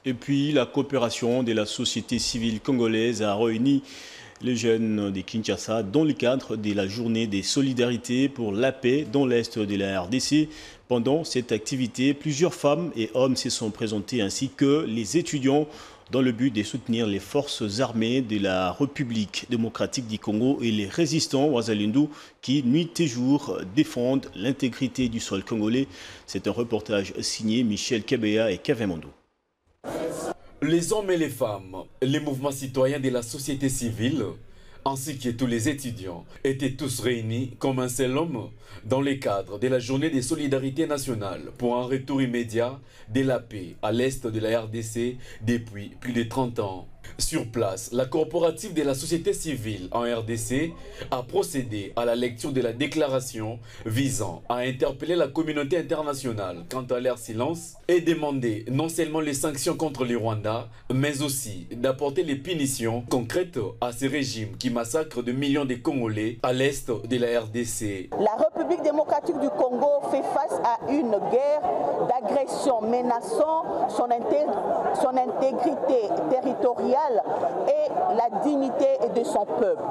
Et puis, la coopération de la société civile congolaise a réuni les jeunes de Kinshasa dans le cadre de la journée des solidarités pour la paix dans l'Est de la RDC. Pendant cette activité, plusieurs femmes et hommes se sont présentés ainsi que les étudiants dans le but de soutenir les forces armées de la République démocratique du Congo et les résistants Wazalendo qui, nuit et jour, défendent l'intégrité du sol congolais. C'est un reportage signé Michel Kebea et Kevin Mondo. Les hommes et les femmes, les mouvements citoyens de la société civile, ainsi que tous les étudiants, étaient tous réunis comme un seul homme dans le cadre de la journée des solidarités nationales pour un retour immédiat de la paix à l'est de la RDC depuis plus de 30 ans. Sur place, la coopérative de la société civile en RDC a procédé à la lecture de la déclaration visant à interpeller la communauté internationale quant à leur silence et demander non seulement les sanctions contre le Rwanda, mais aussi d'apporter les punitions concrètes à ces régimes qui massacrent de millions de Congolais à l'est de la RDC. La République démocratique du Congo fait face à une guerre d'agression menaçant son intégrité territoriale et la dignité de son peuple.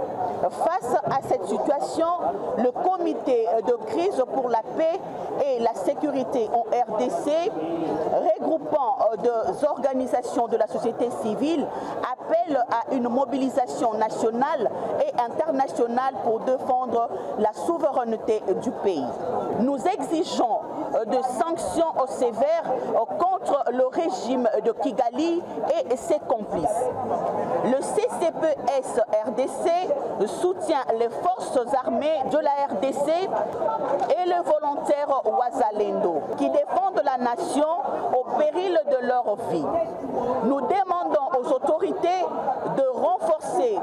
Face à cette situation, le comité de crise pour la paix et la sécurité en RDC, regroupant des organisations de la société civile, appelle à une mobilisation nationale et internationale pour défendre la souveraineté du pays. Nous exigeons de sanctions sévères contre le régime de Kigali et ses complices. Le CCPS RDC soutient les forces armées de la RDC et les volontaires Wazalendo qui défendent la nation au péril de leur vie. Nous demandons aux autorités de renforcer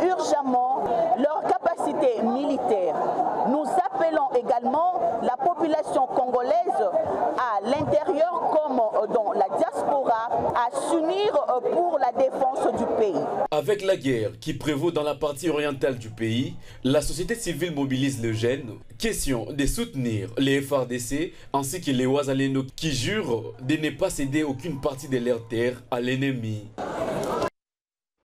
urgemment leur capacité militaire. Nous appelons également la population congolaise à l'intérieur comme dans la diaspora à s'unir pour la défense du pays. Avec la guerre qui prévaut dans la partie orientale du pays, la société civile mobilise les jeunes. Question de soutenir les FARDC ainsi que les Wazalendo qui jurent de ne pas céder aucune partie de leurs terres à l'ennemi.